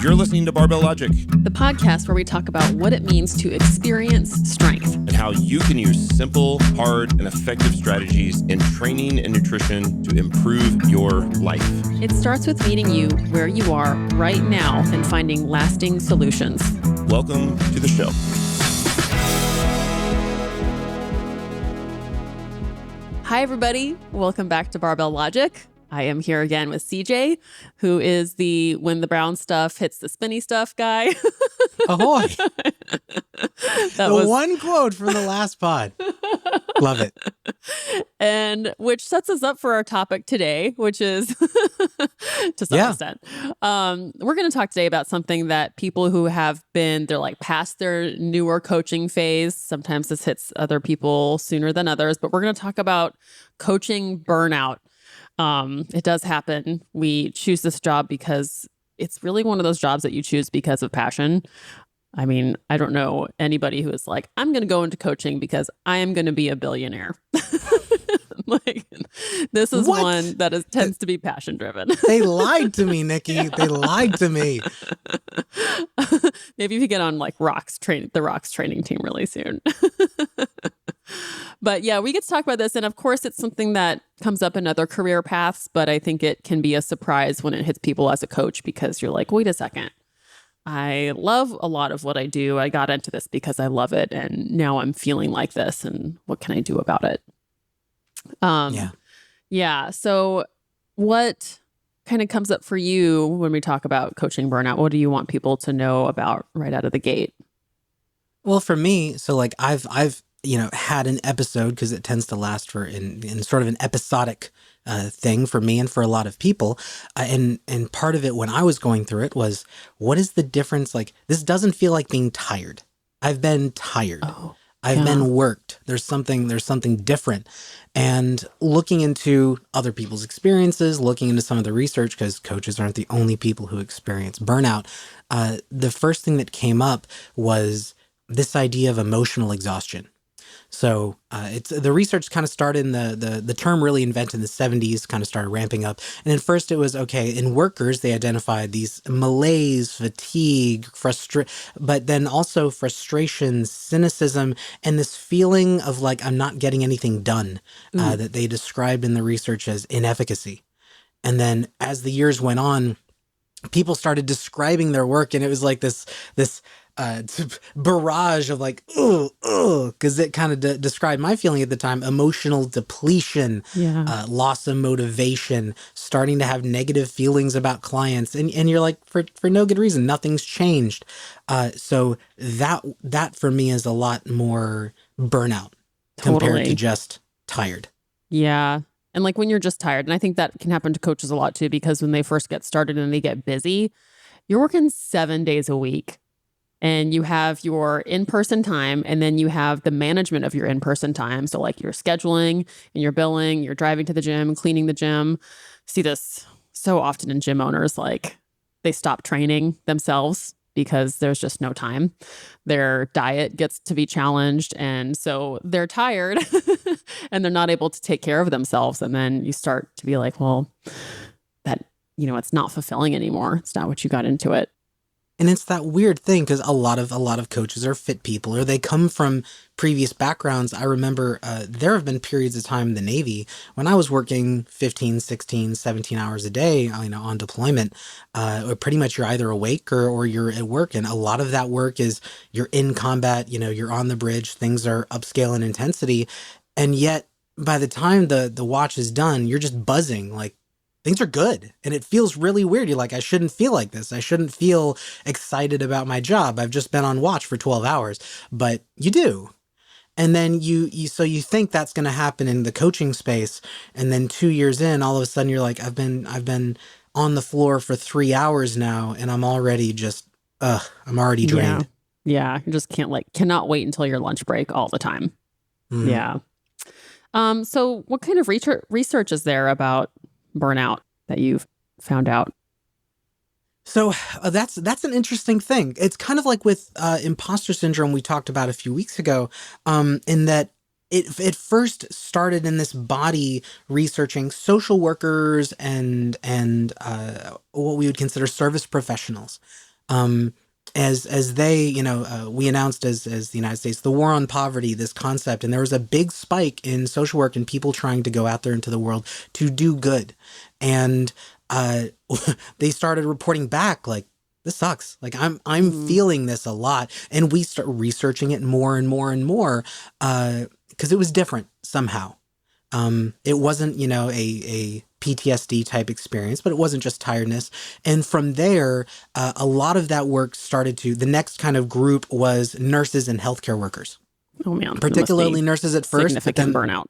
You're listening to Barbell Logic, the podcast where we talk about what it means to experience strength and how you can use simple, hard, and effective strategies in training and nutrition to improve your life. It starts with meeting you where you are right now and finding lasting solutions. Welcome to the show. Hi, everybody. Welcome back to Barbell Logic. I am here again with CJ, who is the when the brown stuff hits the spinny stuff guy. Ahoy! One quote from the last pod. Love it. And which sets us up for our topic today, which is, to some extent, we're going to talk today about something that people who have been, they're like past their newer coaching phase. Sometimes this hits other people sooner than others, but we're going to talk about coaching burnout. It does happen. We choose this job because it's really one of those jobs that you choose because of passion. I mean, I don't know anybody who is like, I'm going to go into coaching because I am going to be a billionaire. Like, this is one that tends to be passion driven. They lied to me, Nikki. They lied to me. Maybe if you get on like the Rocks training team really soon. But yeah, we get to talk about this. And of course, it's something that comes up in other career paths, but I think it can be a surprise when it hits people as a coach because you're like, wait a second. I love a lot of what I do. I got into this because I love it. And now I'm feeling like this. And what can I do about it? Yeah. So what kind of comes up for you when we talk about coaching burnout? What do you want people to know about right out of the gate? Well, for me, so like I've had an episode because it tends to last for in sort of an episodic thing for me and for a lot of people. And part of it when I was going through it was, what is the difference? Like, this doesn't feel like being tired. I've been tired. I've been worked. There's something different. And looking into other people's experiences, looking into some of the research, because coaches aren't the only people who experience burnout. The first thing that came up was this idea of emotional exhaustion. So it's the research kind of started in the term really invented in the 70s, kind of started ramping up. And at first it was, okay, in workers, they identified these malaise, fatigue, but then also frustration, cynicism, and this feeling of like, I'm not getting anything done that they described in the research as inefficacy. And then as the years went on, people started describing their work, and it was like this barrage of like, because it kind of described my feeling at the time: emotional depletion, loss of motivation, starting to have negative feelings about clients, and you're like, for no good reason, nothing's changed. So that for me is a lot more burnout compared to just tired. Yeah. And like when you're just tired, and I think that can happen to coaches a lot too, because when they first get started and they get busy, you're working 7 days a week. And you have your in-person time, and then you have the management of your in-person time. So like your scheduling and your billing, you're driving to the gym, cleaning the gym. See this so often in gym owners, like they stop training themselves because there's just no time. Their diet gets to be challenged. And so they're tired and they're not able to take care of themselves. And then you start to be like, well, that, it's not fulfilling anymore. It's not what you got into it. And it's that weird thing because a lot of coaches are fit people, or they come from previous backgrounds. I remember there have been periods of time in the Navy when I was working 15, 16, 17 hours a day, on deployment. Or pretty much you're either awake or you're at work. And a lot of that work is you're in combat, you're on the bridge, things are upscale in intensity. And yet by the time the watch is done, you're just buzzing, like, things are good. And it feels really weird. You're like, I shouldn't feel like this. I shouldn't feel excited about my job. I've just been on watch for 12 hours, but you do. And then you think that's going to happen in the coaching space. And then 2 years in, all of a sudden you're like, I've been on the floor for 3 hours now. And I'm already just, I'm already drained. Yeah. You just cannot wait until your lunch break all the time. Mm. Yeah. So what kind of research is there about burnout that you've found out? So that's an interesting thing. It's kind of like with imposter syndrome we talked about a few weeks ago, in that it first started in this body researching social workers and what we would consider service professionals. As they, we announced as the United States, the war on poverty, this concept, and there was a big spike in social work and people trying to go out there into the world to do good. And they started reporting back like, this sucks. Like I'm feeling this a lot. And we start researching it more and more and more because it was different somehow. It wasn't, a PTSD type experience, but it wasn't just tiredness. And from there, a lot of that work the next kind of group was nurses and healthcare workers. Oh man. Particularly nurses at first. Significant burnout.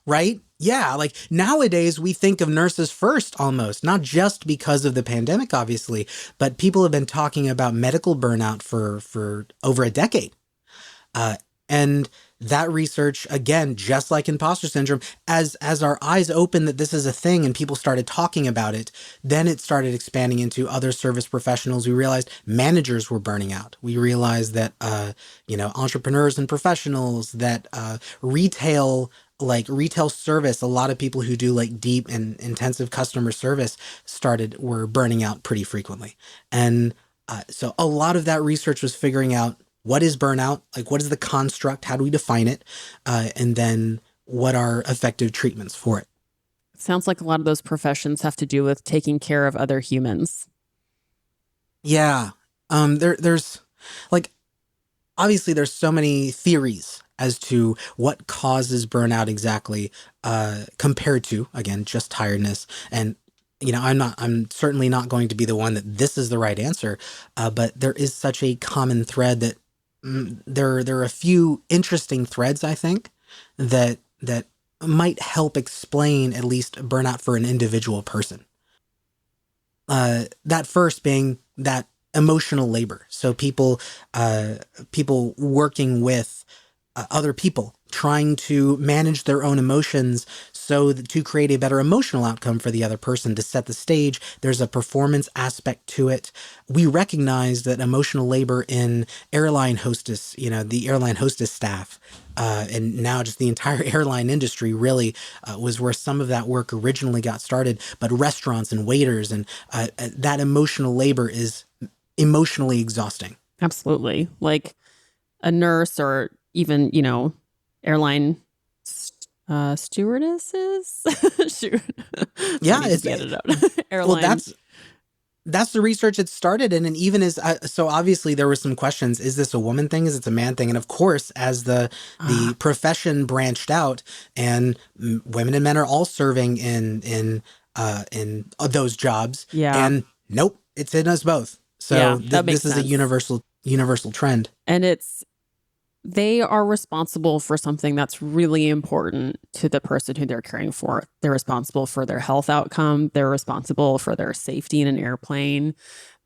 Right? Yeah. Like nowadays we think of nurses first almost, not just because of the pandemic, obviously, but people have been talking about medical burnout for over a decade. And that research, again, just like imposter syndrome, as our eyes opened that this is a thing and people started talking about it, then it started expanding into other service professionals. We realized managers were burning out. We realized that, entrepreneurs and professionals, that retail service, a lot of people who do like deep and intensive customer service were burning out pretty frequently. And so a lot of that research was figuring out, what is burnout? Like, what is the construct? How do we define it? And then what are effective treatments for it? Sounds like a lot of those professions have to do with taking care of other humans. Yeah. There's like, obviously there's so many theories as to what causes burnout exactly, compared to, again, just tiredness. And I'm certainly not going to be the one that this is the right answer, but there is such a common thread that there are a few interesting threads, I think, that might help explain at least burnout for an individual person. That first being that emotional labor. So people working with other people, trying to manage their own emotions to create a better emotional outcome for the other person, to set the stage. There's a performance aspect to it. We recognize that emotional labor in airline hostess, the airline hostess staff, and now just the entire airline industry really was where some of that work originally got started. But restaurants and waiters and that emotional labor is emotionally exhausting. Absolutely. Like a nurse or even, airline stewardesses. Shoot. Yeah, it's get it out. Airline. Well, that's the research it started in, and even as so obviously there were some questions: is this a woman thing? Is it a man thing? And of course, as the profession branched out, and women and men are all serving in those jobs. Yeah. And nope, it's in us both. So this is a universal trend, and they are responsible for something that's really important to the person who they're caring for. They're responsible for their health outcome. They're responsible for their safety in an airplane.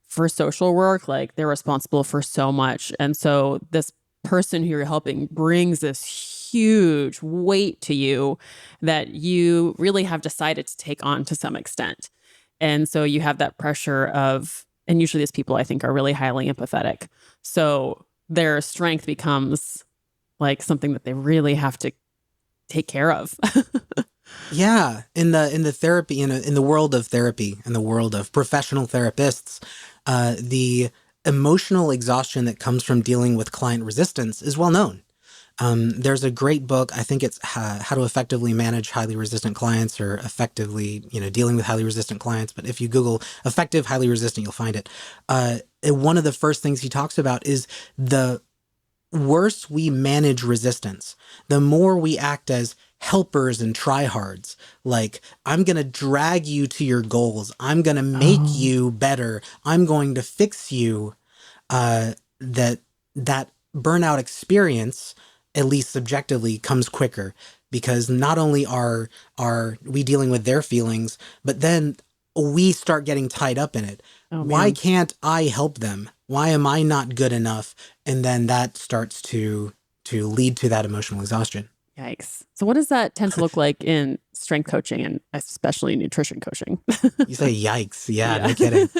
For social work, like they're responsible for so much. And so this person who you're helping brings this huge weight to you that you really have decided to take on to some extent. And so you have that pressure of, and usually these people I think are really highly empathetic. So their strength becomes like something that they really have to take care of. Yeah. In the therapy, in the world of therapy, in the world of professional therapists, the emotional exhaustion that comes from dealing with client resistance is well known. There's a great book, I think it's How to Effectively Manage Highly Resistant Clients, or effectively, dealing with highly resistant clients. But if you Google effective highly resistant, you'll find it. One of the first things he talks about is the worse we manage resistance, the more we act as helpers and tryhards. Like, I'm going to drag you to your goals. I'm going to make you better. I'm going to fix you. That burnout experience, at least subjectively, comes quicker, because not only are we dealing with their feelings, but then we start getting tied up in it. Why can't I help them? Why am I not good enough? And then that starts to lead to that emotional exhaustion. Yikes. So what does that tend to look like in strength coaching and especially nutrition coaching? You say yikes. Yeah. No kidding.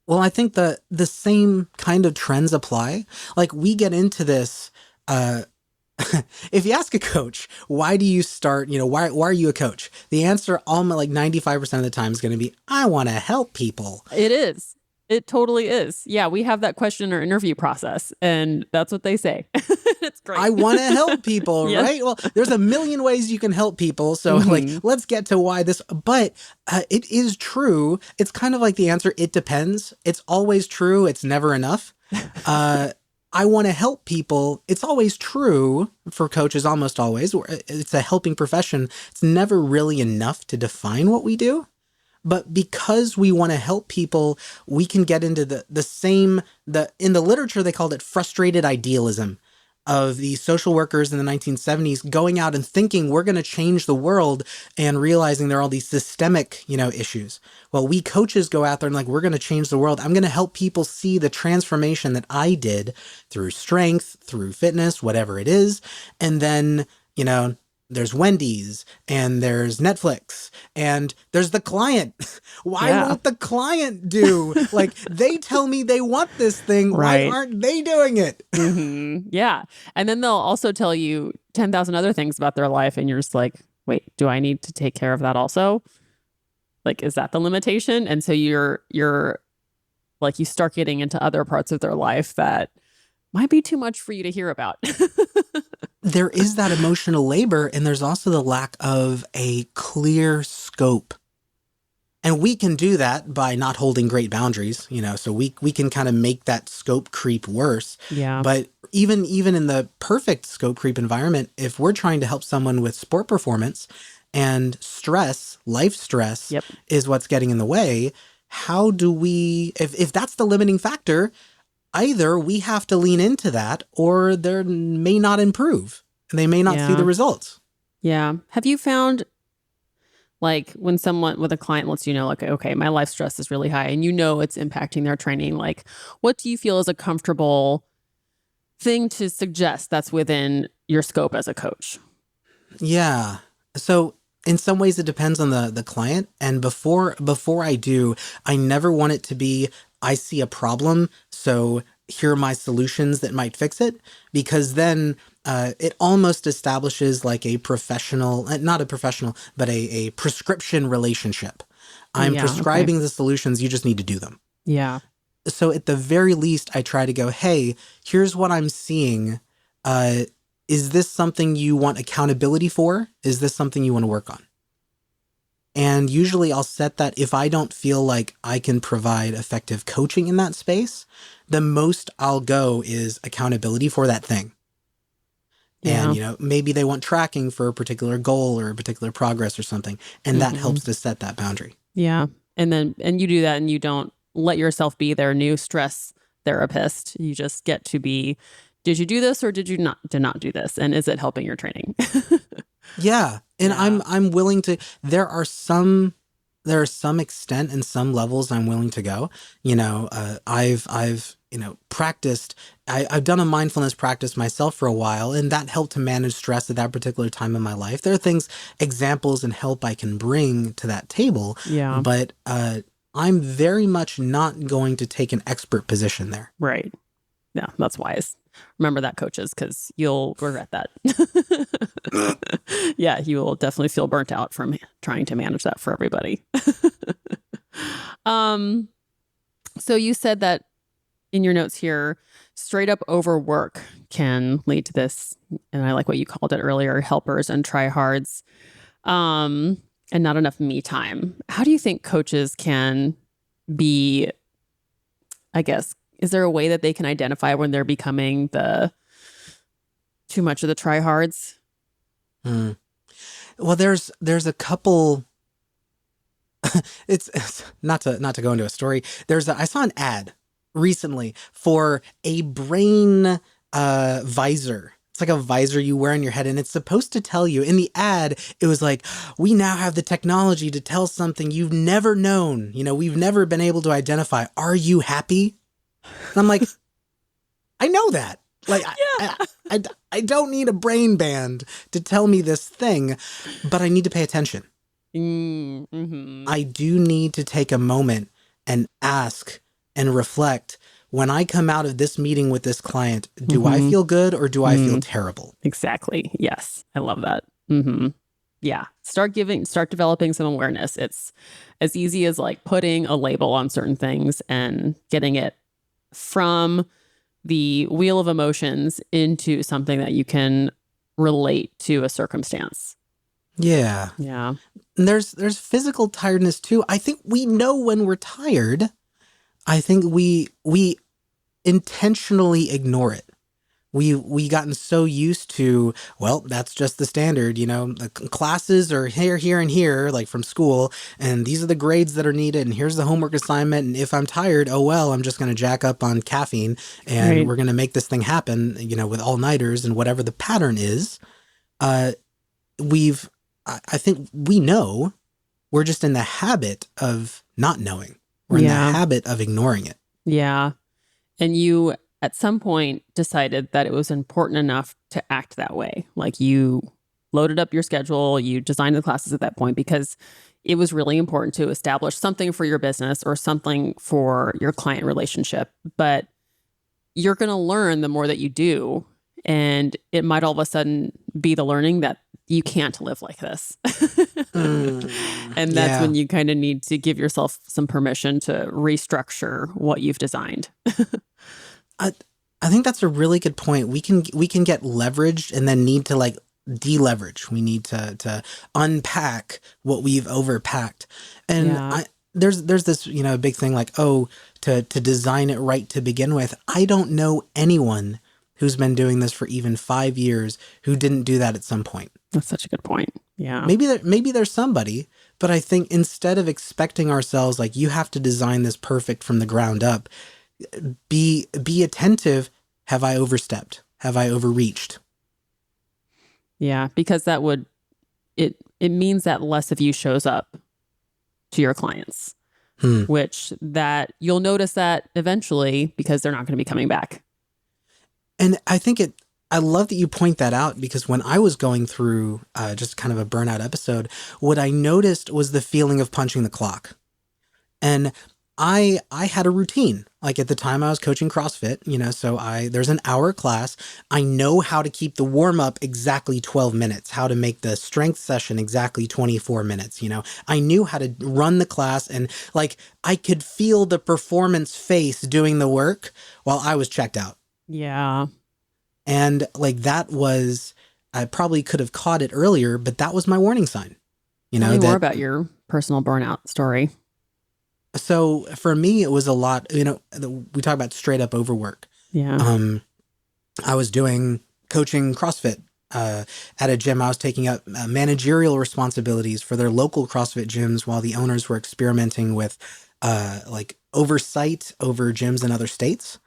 Well, I think the same kind of trends apply. Like, we get into this, if you ask a coach, why do you start, why are you a coach? The answer almost like 95% of the time is going to be, I want to help people. It is. It totally is. Yeah, we have that question in our interview process, and that's what they say. It's great. I want to help people, Yes. right? Well, there's a million ways you can help people. So like, let's get to why this, but it is true. It's kind of like the answer, it depends. It's always true. It's never enough. I want to help people. It's always true for coaches, almost always. It's a helping profession. It's never really enough to define what we do. But because we want to help people, we can get into in the literature, they called it frustrated idealism of the social workers in the 1970s going out and thinking we're going to change the world and realizing there are all these systemic, issues. Well, we coaches go out there and like, we're going to change the world. I'm going to help people see the transformation that I did through strength, through fitness, whatever it is. And then, there's Wendy's and there's Netflix and there's the client. Why won't the client do? Like, they tell me they want this thing. Right. Why aren't they doing it? Yeah. And then they'll also tell you 10,000 other things about their life. And you're just like, wait, do I need to take care of that also? Like, is that the limitation? And so you're like, you start getting into other parts of their life that might be too much for you to hear about. There is that emotional labor, and there's also the lack of a clear scope. And we can do that by not holding great boundaries, so we can kind of make that scope creep worse. Yeah. But even in the perfect scope creep environment, if we're trying to help someone with sport performance and stress, life stress is what's getting in the way, how do we, if that's the limiting factor, either we have to lean into that or they may not improve and they may not see the results. Yeah. Have you found, like, when a client lets you know, like, okay, my life stress is really high and it's impacting their training, like, what do you feel is a comfortable thing to suggest that's within your scope as a coach? Yeah. So in some ways it depends on the client. And before I do, I never want it to be, I see a problem, so here are my solutions that might fix it, because then it almost establishes like a professional, not a professional, but a prescription relationship. I'm prescribing the solutions, you just need to do them. Yeah. So at the very least, I try to go, hey, here's what I'm seeing. Is this something you want accountability for? Is this something you want to work on? And usually I'll set that if I don't feel like I can provide effective coaching in that space, the most I'll go is accountability for that thing. Yeah. And, maybe they want tracking for a particular goal or a particular progress or something. And that helps to set that boundary. Yeah. And you do that and you don't let yourself be their new stress therapist. You just get to be, did you do this or did you not do this? And is it helping your training? Yeah. And I'm willing to, there are some extent and some levels I'm willing to go. I've practiced, I've done a mindfulness practice myself for a while, and that helped to manage stress at that particular time in my life. There are examples and help I can bring to that table. Yeah. But I'm very much not going to take an expert position there. Right. Yeah, that's wise. Remember that, coaches, because you'll regret that. Yeah, you will definitely feel burnt out from trying to manage that for everybody. So you said that in your notes here, straight up overwork can lead to this, and I like what you called it earlier, helpers and tryhards, and not enough me time. How do you think coaches can be, I guess, is there a way that they can identify when they're becoming too much of the tryhards? Well, there's a couple. it's not to go into a story. I saw an ad recently for a brain visor. It's like a visor you wear on your head, and it's supposed to tell you, in the ad, it was like, we now have the technology to tell something you've never known. We've never been able to identify. Are you happy? And I'm like, I know that. Like, I don't need a brain band to tell me this thing, but I need to pay attention. Mm-hmm. I do need to take a moment and ask and reflect. When I come out of this meeting with this client, do I feel good or do I feel terrible? Exactly. Yes. I love that. Mm-hmm. Yeah. Start developing some awareness. It's as easy as like putting a label on certain things and getting it from the wheel of emotions into something that you can relate to a circumstance. Yeah. Yeah. And there's physical tiredness too. I think we know when we're tired. I think we intentionally ignore it. We gotten so used to, well, that's just the standard, the classes are here, and here, like from school, and these are the grades that are needed, and here's the homework assignment, and if I'm tired, oh well, I'm just going to jack up on caffeine, and we're going to make this thing happen, with all-nighters and whatever the pattern is. I think we know, we're just in the habit of not knowing. We're in the habit of ignoring it. Yeah. And you, at some point, decided that it was important enough to act that way. Like you loaded up your schedule, you designed the classes at that point because it was really important to establish something for your business or something for your client relationship. But you're going to learn the more that you do. And it might all of a sudden be the learning that you can't live like this. And that's when you kind of need to give yourself some permission to restructure what you've designed. I think that's a really good point. We can get leveraged and then need to like deleverage. We need to unpack what we've overpacked. And there's this, big thing like, to design it right to begin with. I don't know anyone who's been doing this for even 5 years who didn't do that at some point. That's such a good point. Yeah. Maybe there's somebody, but I think instead of expecting ourselves like you have to design this perfect from the ground up, be attentive. Have I overstepped? Have I overreached? Yeah, because that would it means that less of you shows up to your clients, which that you'll notice that eventually because they're not going to be coming back. And I think I love that you point that out because when I was going through just kind of a burnout episode, what I noticed was the feeling of punching the clock. And I had a routine. Like at the time I was coaching CrossFit, so there's an hour class. I know how to keep the warm up exactly 12 minutes, how to make the strength session exactly 24 minutes. I knew how to run the class and like I could feel the performance face doing the work while I was checked out. Yeah. And like that was, I probably could have caught it earlier, but that was my warning sign. Tell me more about your personal burnout story. So for me, it was a lot, we talk about straight up overwork. Yeah. I was coaching CrossFit at a gym. I was taking up managerial responsibilities for their local CrossFit gyms while the owners were experimenting with like oversight over gyms in other states.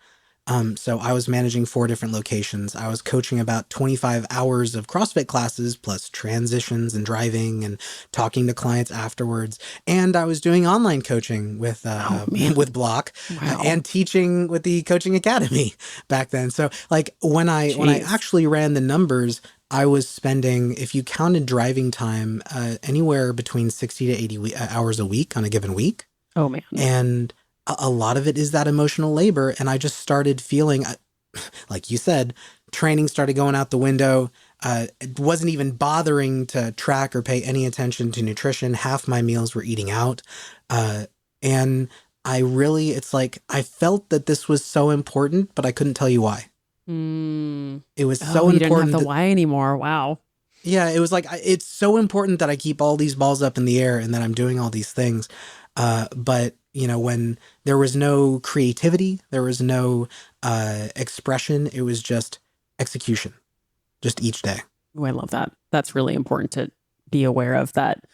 So I was managing 4 different locations. I was coaching about 25 hours of CrossFit classes plus transitions and driving and talking to clients afterwards. And I was doing online coaching with Block and teaching with the Coaching Academy back then. So like when I actually ran the numbers, I was spending, if you counted driving time, anywhere between 60 to 80 hours a week on a given week. Oh man. And a lot of it is that emotional labor. And I just started feeling, like you said, training started going out the window. It wasn't even bothering to track or pay any attention to nutrition. Half my meals were eating out. And it's like, I felt that this was so important, but I couldn't tell you why. It was so important. You didn't have the why anymore. Wow. Yeah. It was like, it's so important that I keep all these balls up in the air and that I'm doing all these things. But when there was no creativity, there was no expression, it was just execution, just each day. Oh, I love that. That's really important to be aware of that.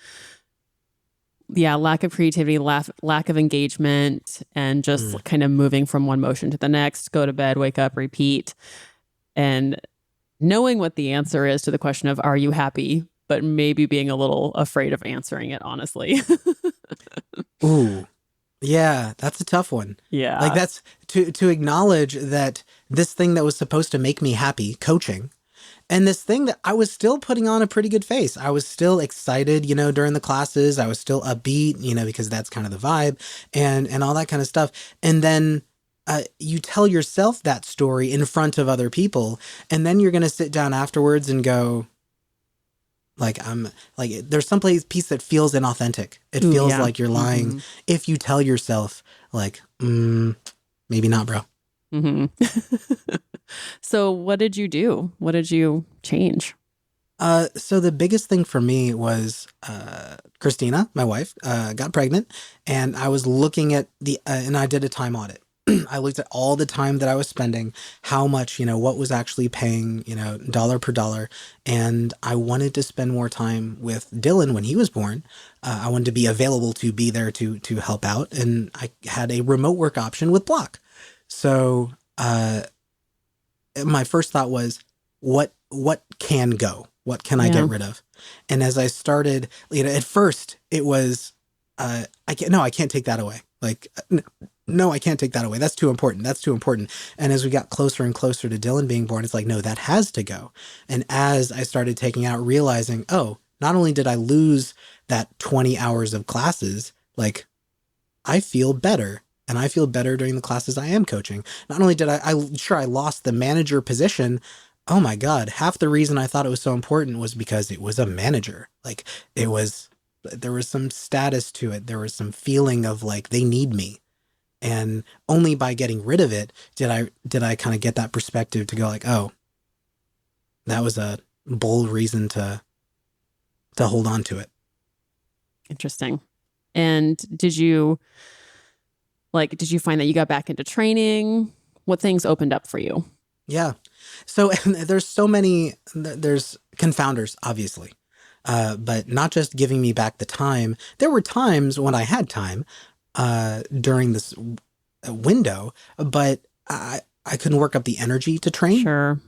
Yeah, lack of creativity, lack of engagement, and just kind of moving from one motion to the next, go to bed, wake up, repeat. And knowing what the answer is to the question of, are you happy? But maybe being a little afraid of answering it, honestly. Ooh. Yeah, that's a tough one. Yeah. Like that's to acknowledge that this thing that was supposed to make me happy, coaching, and this thing that I was still putting on a pretty good face. I was still excited, during the classes. I was still upbeat, because that's kind of the vibe and all that kind of stuff. And then you tell yourself that story in front of other people, and then you're going to sit down afterwards and go, Like there's some piece that feels inauthentic. It Ooh, feels yeah. like you're lying if you tell yourself like, maybe not, bro. So what did you do? What did you change? So the biggest thing for me was Christina, my wife, got pregnant, and I was looking at and I did a time audit. I looked at all the time that I was spending, how much, what was actually paying, dollar per dollar. And I wanted to spend more time with Dylan when he was born. I wanted to be available to be there to help out. And I had a remote work option with Block. So my first thought was, what can go? What can I get rid of? And as I started, at first it was, I can't take that away. Like, no, I can't take that away. That's too important. That's too important. And as we got closer and closer to Dylan being born, it's like, no, that has to go. And as I started taking out, realizing, oh, not only did I lose that 20 hours of classes, like I feel better. And I feel better during the classes I am coaching. Not only did I lost the manager position. Oh my God. Half the reason I thought it was so important was because it was a manager. Like there was some status to it. There was some feeling of like, they need me. And only by getting rid of it did I kind of get that perspective to go like, oh, that was a bold reason to hold on to it. Interesting. And did you find that you got back into training? What things opened up for you? Yeah. So there's so many, there's confounders, obviously, but not just giving me back the time. There were times when I had time during this window, but I couldn't work up the energy to train. Sure.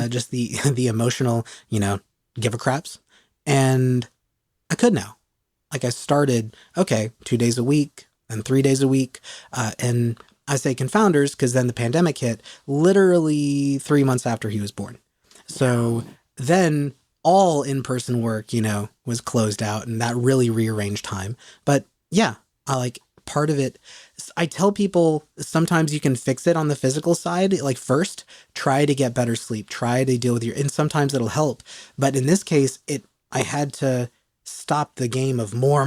Just the emotional, give a craps. And I could now. Like I started, 2 days a week and 3 days a week. And I say confounders because then the pandemic hit literally 3 months after he was born. So then all in-person work, was closed out, and that really rearranged time. But yeah, part of it. I tell people sometimes you can fix it on the physical side. Like first, try to get better sleep, try to deal with and sometimes it'll help. But in this case, I had to stop the game of more.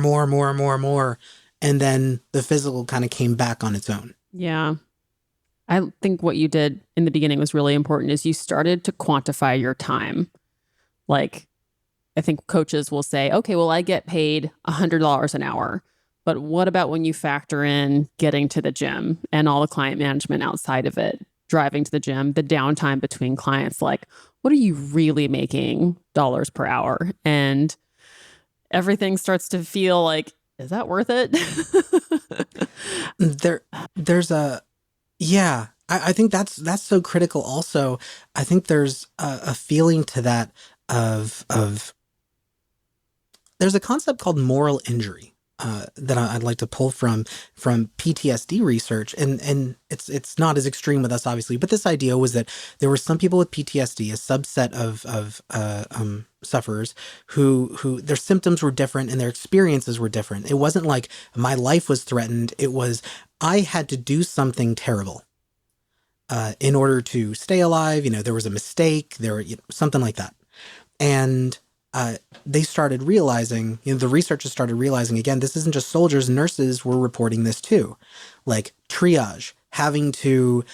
And then the physical kind of came back on its own. Yeah. I think what you did in the beginning was really important is you started to quantify your time. Like, I think coaches will say, okay, well, I get paid $100 an hour. But what about when you factor in getting to the gym and all the client management outside of it, driving to the gym, the downtime between clients? Like, what are you really making dollars per hour? And everything starts to feel like, is that worth it? I think that's so critical. Also, I think there's a feeling to that of there's a concept called moral injury that I'd like to pull from PTSD research, and it's not as extreme with us, obviously, but this idea was that there were some people with PTSD, a subset of sufferers who their symptoms were different and their experiences were different. It wasn't like my life was threatened. It was I had to do something terrible in order to stay alive. There was a mistake, something like that, and they started realizing, the researchers started realizing, again, this isn't just soldiers, nurses were reporting this too. Like triage, having to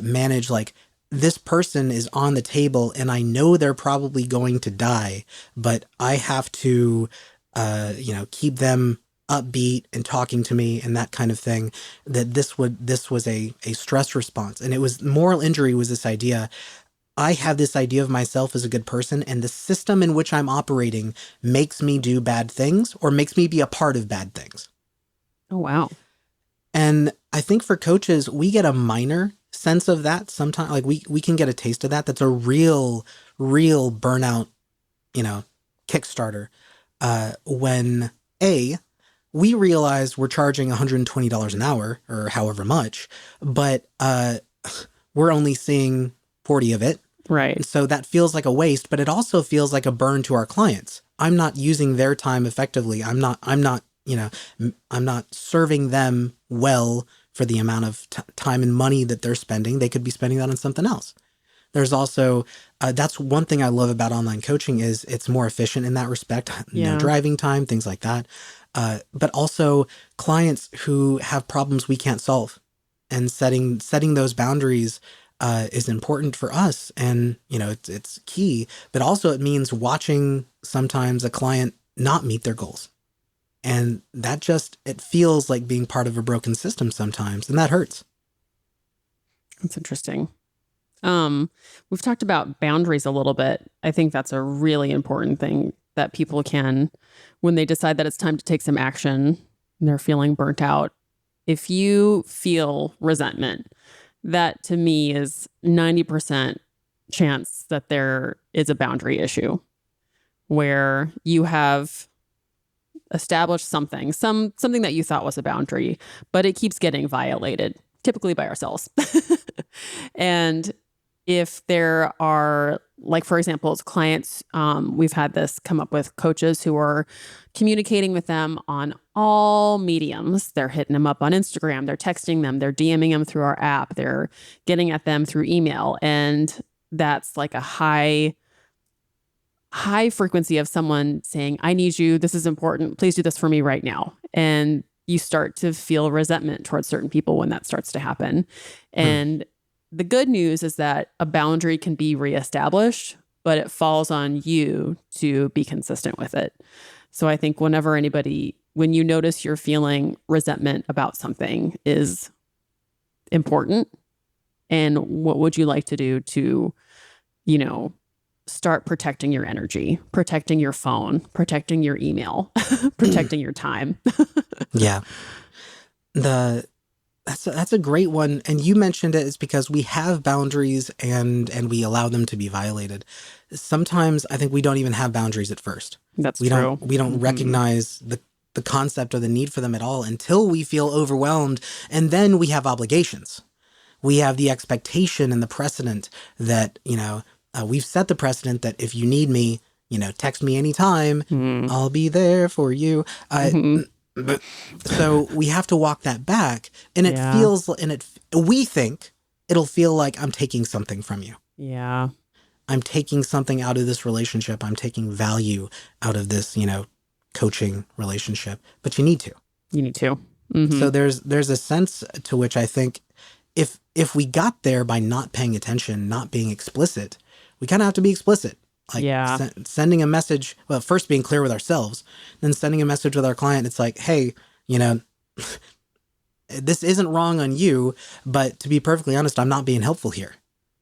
manage, like, this person is on the table and I know they're probably going to die, but I have to, keep them upbeat and talking to me and that kind of thing, that this was a stress response. And it was moral injury was this idea. I have this idea of myself as a good person, and the system in which I'm operating makes me do bad things or makes me be a part of bad things. Oh, wow. And I think for coaches, we get a minor sense of that sometimes. Like we can get a taste of that. That's a real burnout, Kickstarter. When we realize we're charging $120 an hour or however much, but we're only seeing 40 of it. Right. And so that feels like a waste, but it also feels like a burn to our clients. I'm not using their time effectively. I'm not serving them well for the amount of time and money that they're spending. They could be spending that on something else. There's also, that's one thing I love about online coaching is it's more efficient in that respect. No Yeah. driving time, things like that. But also clients who have problems we can't solve, and setting those boundaries is important for us. And, it's key, but also it means watching sometimes a client not meet their goals. And that it feels like being part of a broken system sometimes, and that hurts. That's interesting. We've talked about boundaries a little bit. I think that's a really important thing that people can, when they decide that it's time to take some action and they're feeling burnt out. If you feel resentment, that to me is 90% chance that there is a boundary issue where you have established something that you thought was a boundary, but it keeps getting violated, typically by ourselves. And if there are, like, for example, as clients, we've had this come up with coaches who are communicating with them on all mediums. They're hitting them up on Instagram, they're texting them, they're DMing them through our app, they're getting at them through email. And that's like a high frequency of someone saying, I need you, this is important, please do this for me right now. And you start to feel resentment towards certain people when that starts to happen. And the good news is that a boundary can be reestablished, but it falls on you to be consistent with it. So I think when you notice you're feeling resentment about something is important. And what would you like to do to, start protecting your energy, protecting your phone, protecting your email, protecting your time? Yeah. That's a great one. And you mentioned it is because we have boundaries and we allow them to be violated. Sometimes I think we don't even have boundaries at first. That's true. We don't Mm-hmm. recognize the concept or the need for them at all until we feel overwhelmed. And then we have obligations. We have the expectation and the precedent that, we've set the precedent that if you need me, text me anytime, I'll be there for you. So we have to walk that back, and it feels, we think it'll feel like I'm taking something from you. Yeah. I'm taking something out of this relationship. I'm taking value out of this, coaching relationship, but you need to. Mm-hmm. So there's a sense to which I think if we got there by not paying attention, not being explicit, we kind of have to be explicit. Like sending a message, well, first being clear with ourselves, then sending a message with our client. It's like, hey, this isn't wrong on you, but to be perfectly honest, I'm not being helpful here.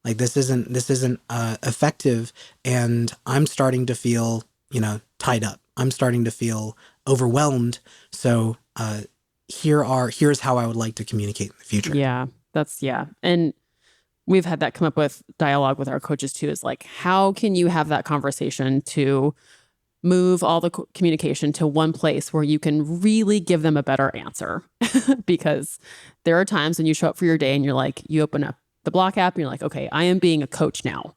Like this isn't effective, and I'm starting to feel, tied up. I'm starting to feel overwhelmed. So here's how I would like to communicate in the future. Yeah, and we've had that come up with dialogue with our coaches too, is like, how can you have that conversation to move all the communication to one place where you can really give them a better answer? Because there are times when you show up for your day and you're like, you open up the Block app and you're like, okay, I am being a coach now.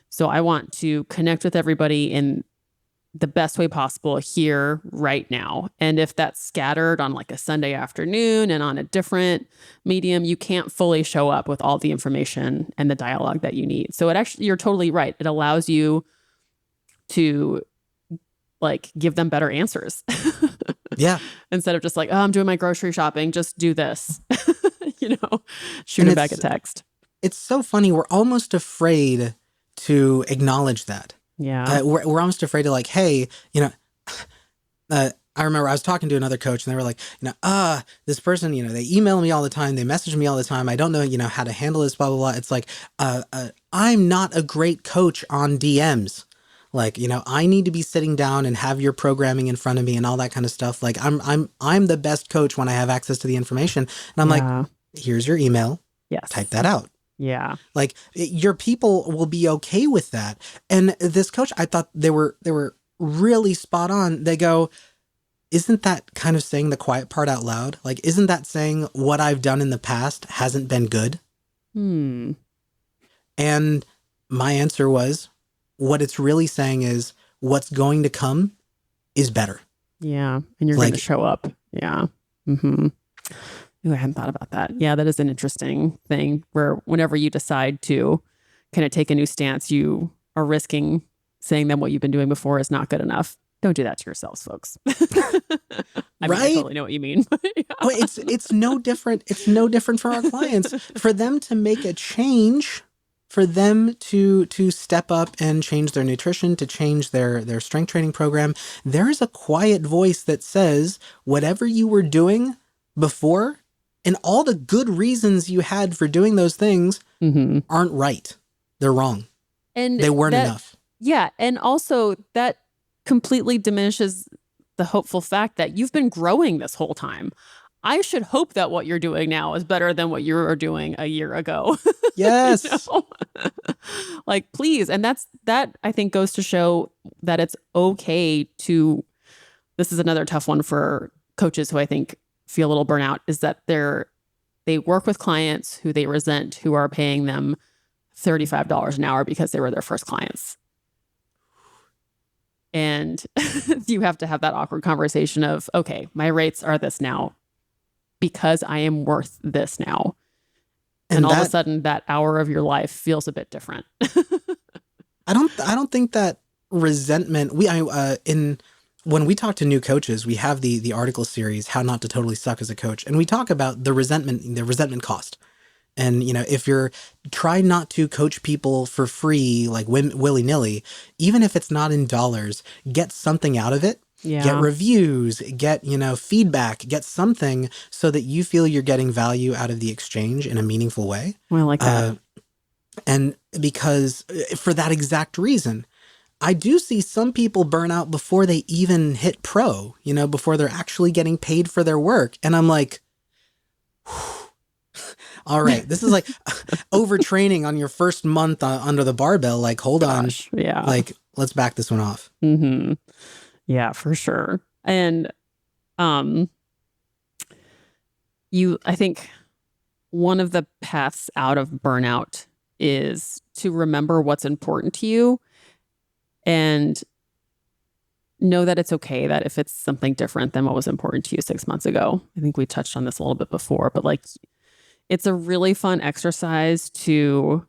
So I want to connect with everybody in the best way possible here right now. And if that's scattered on like a Sunday afternoon and on a different medium, you can't fully show up with all the information and the dialogue that you need. So you're totally right. It allows you to like give them better answers. Yeah. Instead of just like, oh, I'm doing my grocery shopping, just do this. Shoot it back a text. It's so funny. We're almost afraid to acknowledge that. Yeah. We're almost afraid to like, hey, I remember I was talking to another coach and they were like, this person, they email me all the time. They message me all the time. I don't know, how to handle this, blah, blah, blah. It's like, I'm not a great coach on DMs. Like, I need to be sitting down and have your programming in front of me and all that kind of stuff. Like I'm the best coach when I have access to the information. And I'm like, here's your email. Yes. Type that out. Yeah. Like your people will be okay with that. And this coach, I thought they were really spot on. They go, isn't that kind of saying the quiet part out loud? Like, isn't that saying what I've done in the past hasn't been good? And my answer was, what it's really saying is what's going to come is better. Yeah. And you're going to show up. Yeah. Mm-hmm. Ooh, I hadn't thought about that. Yeah, that is an interesting thing where whenever you decide to kind of take a new stance, you are risking saying that what you've been doing before is not good enough. Don't do that to yourselves, folks. I mean, I totally know what you mean. Yeah. Well, it's no different. It's no different for our clients. For them to make a change, for them to step up and change their nutrition, to change their strength training program, there is a quiet voice that says whatever you were doing before and all the good reasons you had for doing those things aren't right. They're wrong. And they weren't enough. Yeah. And also that completely diminishes the hopeful fact that you've been growing this whole time. I should hope that what you're doing now is better than what you were doing a year ago. Yes. You know? Like, please. And that I think goes to show that it's okay to, this is another tough one for coaches who I think feel a little burnout, is that they work with clients who they resent, who are paying them $35 an hour because they were their first clients. And you have to have that awkward conversation of, okay, my rates are this now because I am worth this now. And all of a sudden that hour of your life feels a bit different. I don't think that resentment, when we talk to new coaches, we have the article series, How Not to Totally Suck as a Coach. And we talk about the resentment cost. And, if you're try not to coach people for free, like willy-nilly, even if it's not in dollars, get something out of it. Yeah. Get reviews, get, feedback, get something so that you feel you're getting value out of the exchange in a meaningful way. Well, I like that. And because for that exact reason, I do see some people burn out before they even hit pro, before they're actually getting paid for their work. And I'm like, all right, this is like overtraining on your first month under the barbell. Like, hold on. Yeah. Like, let's back this one off. Mm-hmm. Yeah, for sure. And I think one of the paths out of burnout is to remember what's important to you and know that it's okay that if it's something different than what was important to you 6 months ago. I think we touched on this a little bit before, but like, it's a really fun exercise to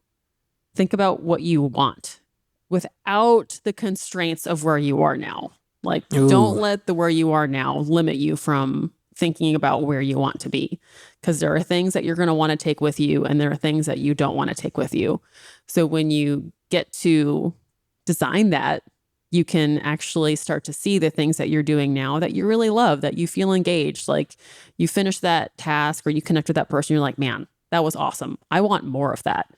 think about what you want without the constraints of where you are now. Like, Ooh. Don't let the where you are now limit you from thinking about where you want to be, because there are things that you're going to want to take with you and there are things that you don't want to take with you. So when you get to design that, you can actually start to see the things that you're doing now that you really love, that you feel engaged. Like you finish that task or you connect with that person, you're like, man, that was awesome. I want more of that.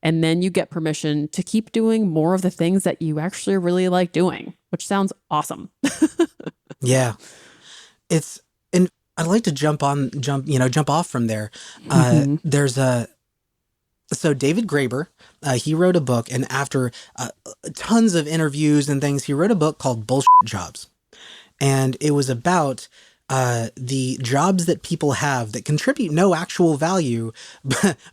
And then you get permission to keep doing more of the things that you actually really like doing, which sounds awesome. Yeah. And I'd like to jump off from there. So David Graeber, he wrote a book, and after tons of interviews and things, he wrote a book called Bullshit Jobs. And it was about the jobs that people have that contribute no actual value,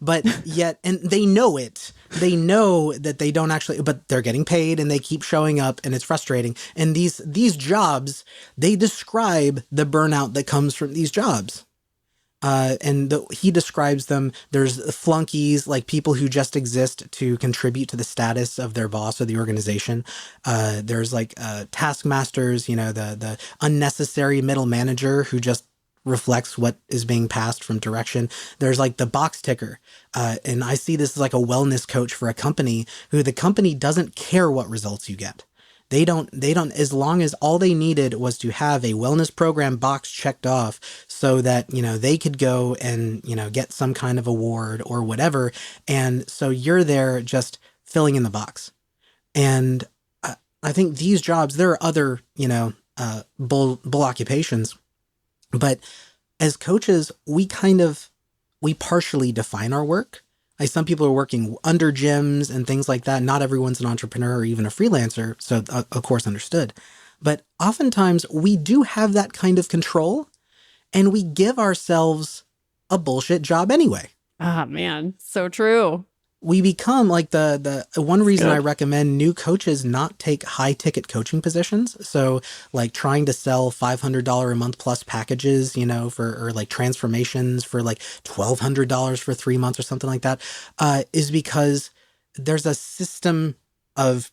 but yet, and they know it. They know that they don't actually, but they're getting paid and they keep showing up and it's frustrating. And these jobs, they describe the burnout that comes from these jobs. He describes them, there's flunkies, like people who just exist to contribute to the status of their boss or the organization. There's like taskmasters, the unnecessary middle manager who just reflects what is being passed from direction. There's like the box ticker. And I see this as like a wellness coach for a company who the company doesn't care what results you get. They don't, as long as all they needed was to have a wellness program box checked off so that, they could go and, get some kind of award or whatever. And so you're there just filling in the box. And I think these jobs, there are other, bull occupations, but as coaches, we partially define our work. Like some people are working under gyms and things like that. Not everyone's an entrepreneur or even a freelancer. So of course understood. But oftentimes we do have that kind of control and we give ourselves a bullshit job anyway. Ah, man. So true. We become like the one reason I recommend new coaches not take high ticket coaching positions. So like trying to sell $500 a month plus packages, or like transformations for like $1,200 for 3 months or something like that, is because there's a system of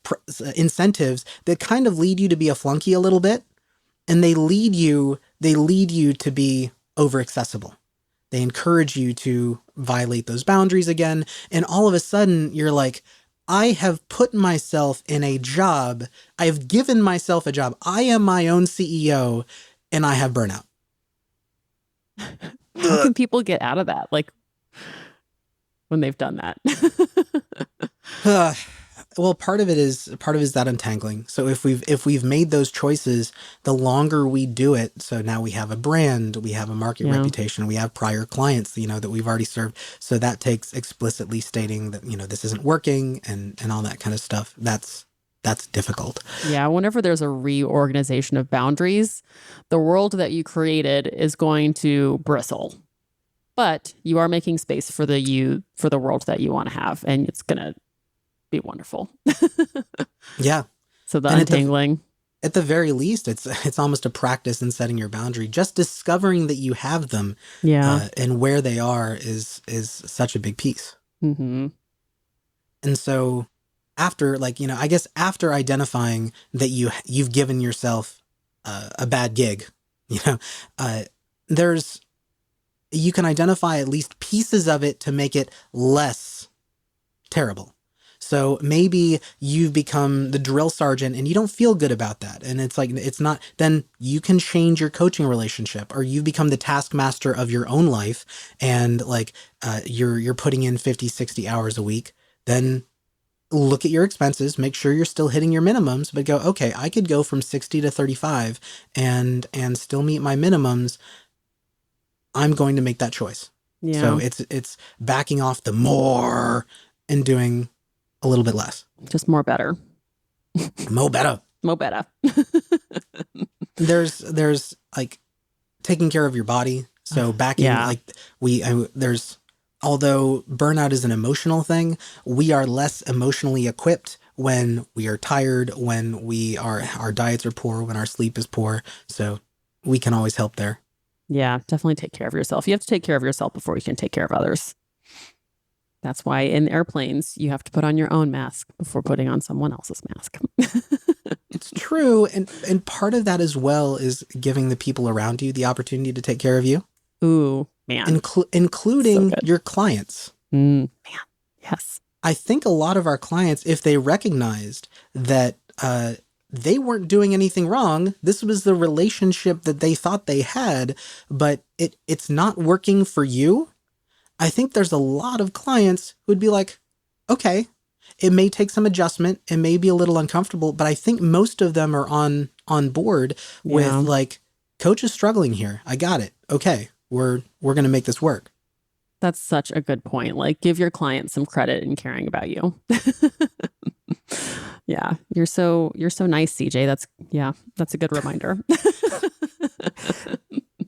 incentives that kind of lead you to be a flunky a little bit, and they lead you to be over accessible. They encourage you to violate those boundaries again, and all of a sudden you're like, I have put myself in a job. I have given myself a job. I am my own CEO, and I have burnout. How can people get out of that? Like, when they've done that? Well, part of it is that untangling. So if we've made those choices, the longer we do it, so now we have a brand, we have a market reputation, we have prior clients, that we've already served. So that takes explicitly stating that, this isn't working and all that kind of stuff. That's difficult. Yeah. Whenever there's a reorganization of boundaries, the world that you created is going to bristle. But you are making space for the world that you want to have, and it's going to be wonderful. Yeah. So the untangling. At the very least, it's almost a practice in setting your boundary. Just discovering that you have them, and where they are is such a big piece. Mm-hmm. And so, after after identifying that you've given yourself a bad gig, you can identify at least pieces of it to make it less terrible. So maybe you've become the drill sergeant and you don't feel good about that. And then you can change your coaching relationship, or you've become the taskmaster of your own life and you're putting in 50, 60 hours a week. Then look at your expenses, make sure you're still hitting your minimums, but go, okay, I could go from 60 to 35 and still meet my minimums. I'm going to make that choice. Yeah. So it's backing off the more and doing a little bit less. Just more better. Mo better. Mo better. There's like taking care of your body. So backing although burnout is an emotional thing, we are less emotionally equipped when we are tired, when our diets are poor, when our sleep is poor. So we can always help there. Yeah, definitely take care of yourself. You have to take care of yourself before you can take care of others. That's why in airplanes, you have to put on your own mask before putting on someone else's mask. It's true. And part of that as well is giving the people around you the opportunity to take care of you. Ooh, man. Including your clients. Man, yes. I think a lot of our clients, if they recognized that they weren't doing anything wrong, this was the relationship that they thought they had, but it's not working for you. I think there's a lot of clients who'd be like, okay, it may take some adjustment. It may be a little uncomfortable, but I think most of them are on board with coach is struggling here. I got it. Okay. We're going to make this work. That's such a good point. Like, give your client some credit in caring about you. Yeah. You're so nice, CJ. That's a good reminder.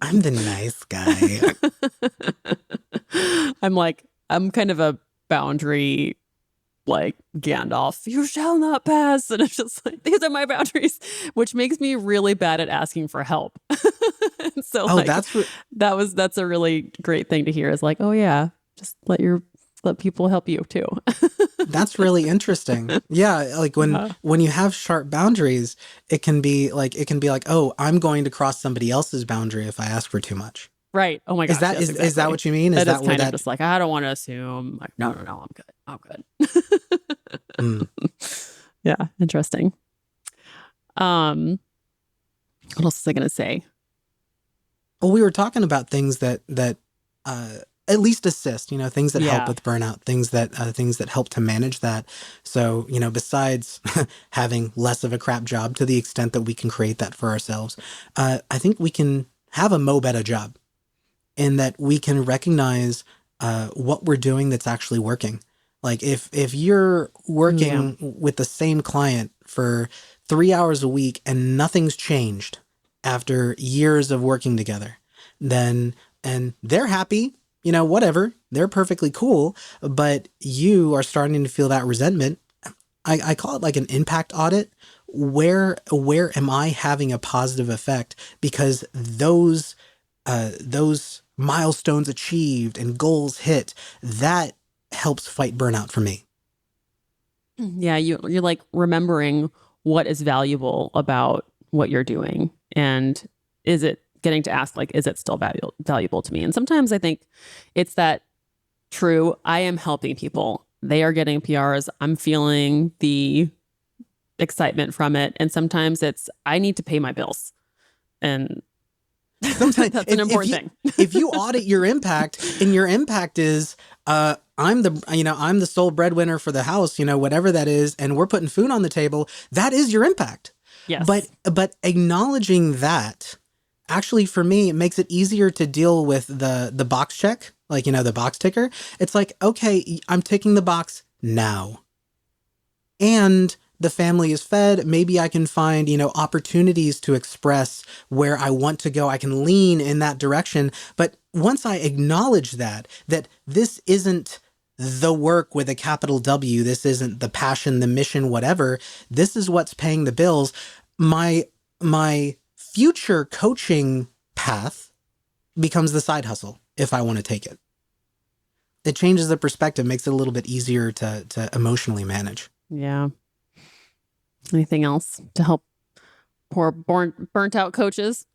I'm the nice guy. I'm kind of a boundary, like Gandalf, you shall not pass. And it's just like, these are my boundaries, which makes me really bad at asking for help. So that's a really great thing to hear, is like, oh yeah, just let people help you too. That's really interesting. Yeah. Like when you have sharp boundaries, it can be like, oh, I'm going to cross somebody else's boundary if I ask for too much. Right. Oh my gosh. Is that what you mean? Is that kind of just like, I don't want to assume. Like, no, I'm good. Yeah. Interesting. What else was I going to say? Well, we were talking about things that at least assist, things that help with burnout, things that help to manage that. So, besides having less of a crap job, to the extent that we can create that for ourselves, I think we can have a better job, in that we can recognize what we're doing that's actually working. Like if you're working with the same client for 3 hours a week and nothing's changed after years of working together, and they're happy, whatever, they're perfectly cool, but you are starting to feel that resentment. I call it like an impact audit. Where am I having a positive effect? Because those milestones achieved and goals hit, that helps fight burnout for me. Yeah, you're like remembering what is valuable about what you're doing. And is it getting to ask, like, is it still valuable to me? And sometimes I think it's that true. I am helping people. They are getting PRs. I'm feeling the excitement from it. And sometimes it's, I need to pay my bills. And Sometimes that's an important thing. If you audit your impact and your impact is, I'm the sole breadwinner for the house, whatever that is, and we're putting food on the table, that is your impact. Yes. But acknowledging that, actually, for me, it makes it easier to deal with the box check, like, the box ticker. It's like, okay, I'm ticking the box now. And the family is fed. Maybe I can find, opportunities to express where I want to go. I can lean in that direction. But once I acknowledge that this isn't the work with a capital W, this isn't the passion, the mission, whatever, this is what's paying the bills. My future coaching path becomes the side hustle if I want to take it. It changes the perspective, makes it a little bit easier to emotionally manage. Yeah. Anything else to help poor burnt out coaches?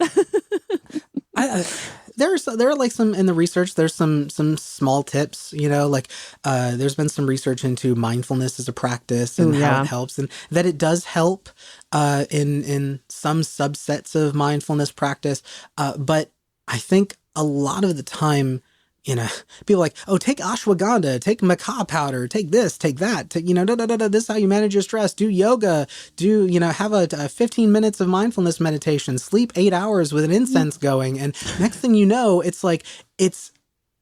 There are like some in the research. There's some small tips, there's been some research into mindfulness as a practice and how it helps, and that it does help in some subsets of mindfulness practice. But I think a lot of the time, people are like, oh, take ashwagandha, take maca powder, take this, take that, this is how you manage your stress, do yoga, have a 15 minutes of mindfulness meditation, sleep 8 hours with an incense going. And next thing you know, it's like, it's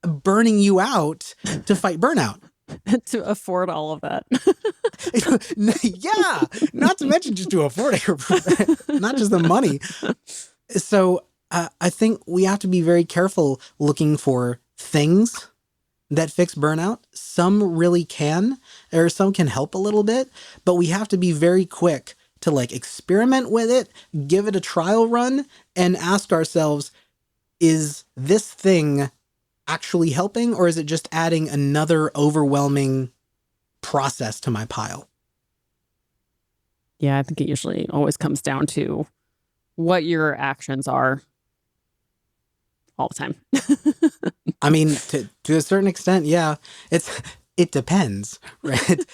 burning you out to fight burnout. To afford all of that. Yeah. Not to mention just to afford it, not just the money. So I think we have to be very careful looking for things that fix burnout. Some really can, or some can help a little bit, but we have to be very quick to like experiment with it, give it a trial run, and ask ourselves, is this thing actually helping, or is it just adding another overwhelming process to my pile? Yeah, I think it usually always comes down to what your actions are all the time. I mean, to a certain extent, yeah, it depends, right?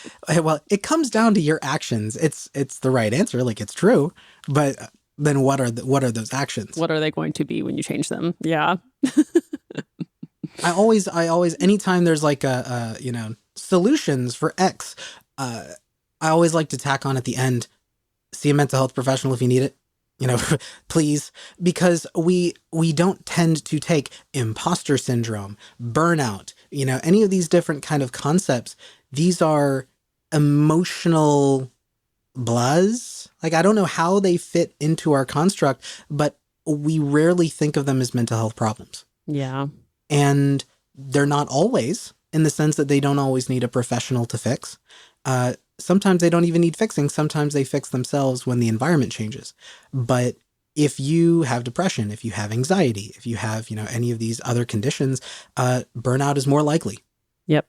Well, it comes down to your actions. It's the right answer, like it's true, but then what are those actions? What are they going to be when you change them? Yeah. I always, anytime there's like solutions for X, I always like to tack on at the end, see a mental health professional if you need it. Please, because we don't tend to take imposter syndrome, burnout, any of these different kind of concepts. These are emotional blahs. Like, I don't know how they fit into our construct, but we rarely think of them as mental health problems. Yeah. And they're not always, in the sense that they don't always need a professional to fix. Sometimes they don't even need fixing. Sometimes they fix themselves when the environment changes. But if you have depression, if you have anxiety, if you have, any of these other conditions, burnout is more likely. Yep.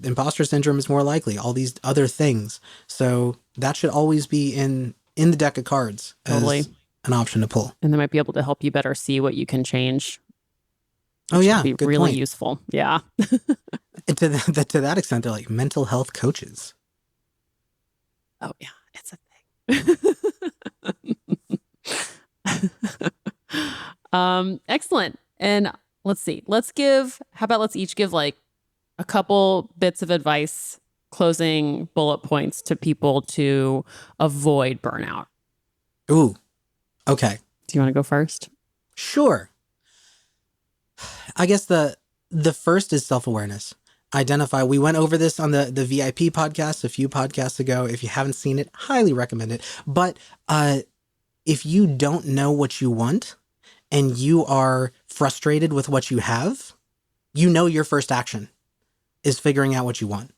Imposter syndrome is more likely, all these other things. So that should always be in the deck of cards as an option to pull. And they might be able to help you better see what you can change. Oh, yeah. Be good really point. useful. Yeah. And to that extent, they're like mental health coaches. Oh, yeah. It's a thing. Excellent. And let's see. Let's each give like a couple bits of advice, closing bullet points to people to avoid burnout. Ooh. Okay. Do you want to go first? Sure. I guess the first is self-awareness. Identify. We went over this on the VIP podcast a few podcasts ago. If you haven't seen it, highly recommend it. But if you don't know what you want and you are frustrated with what you have, your first action is figuring out what you want.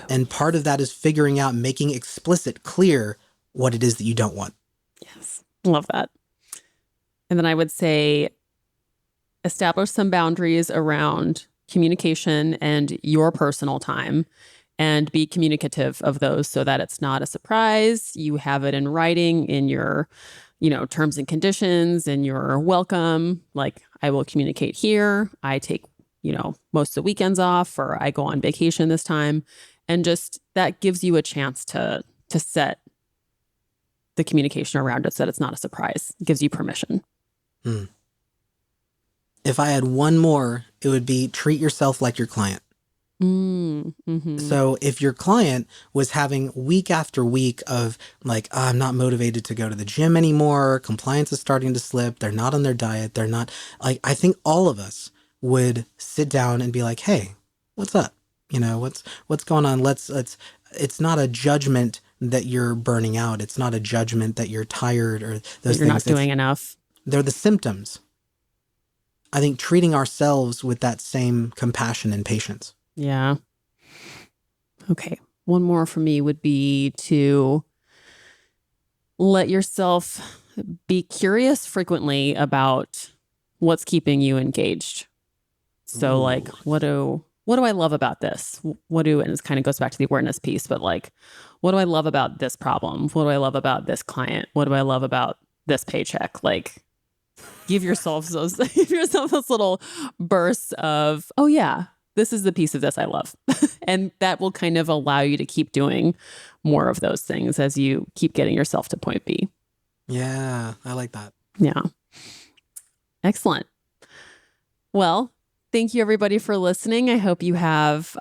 And part of that is figuring out, making explicit, clear what it is that you don't want. Yes. Love that. And then I would say establish some boundaries around communication and your personal time, and be communicative of those so that it's not a surprise. You have it in writing in your, terms and conditions and your welcome. Like, I will communicate here. I take, most of the weekends off, or I go on vacation this time. And just that gives you a chance to set the communication around it so that it's not a surprise. It gives you permission. If I had one more, it would be treat yourself like your client. Mm-hmm. So if your client was having week after week of like, I'm not motivated to go to the gym anymore, compliance is starting to slip, they're not on their diet, they're not, like, I think all of us would sit down and be like, hey, what's up? What's going on? It's not a judgment that you're burning out. It's not a judgment that you're tired or those You're things. not doing enough. They're the symptoms. I think treating ourselves with that same compassion and patience. Yeah. Okay. One more for me would be to let yourself be curious frequently about what's keeping you engaged. So like, what do I love about this? And it kind of goes back to the awareness piece, but like, what do I love about this problem? What do I love about this client? What do I love about this paycheck? Like, give yourself those little bursts of, oh yeah, this is the piece of this I love. And that will kind of allow you to keep doing more of those things as you keep getting yourself to point B. Yeah, I like that. Yeah. Excellent. Well, thank you everybody for listening. I hope you have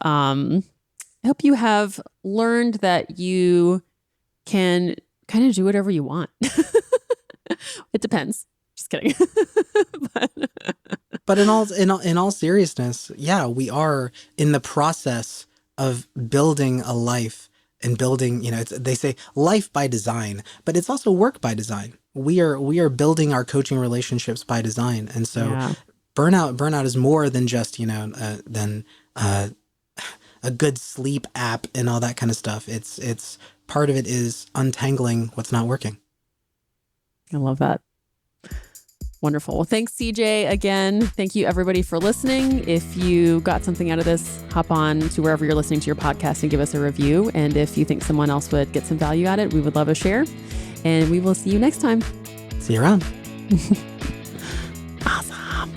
learned that you can kind of do whatever you want. It depends. Just kidding. But in all seriousness, yeah, we are in the process of building a life and building, they say life by design, but it's also work by design. We are building our coaching relationships by design. And so Yeah. burnout is more than just, than a good sleep app and all that kind of stuff. It's part of it is untangling what's not working. I love that. Wonderful. Well, thanks, CJ. Again, thank you everybody for listening. If you got something out of this, hop on to wherever you're listening to your podcast and give us a review. And if you think someone else would get some value out of it, we would love a share. And we will see you next time. See you around. Awesome.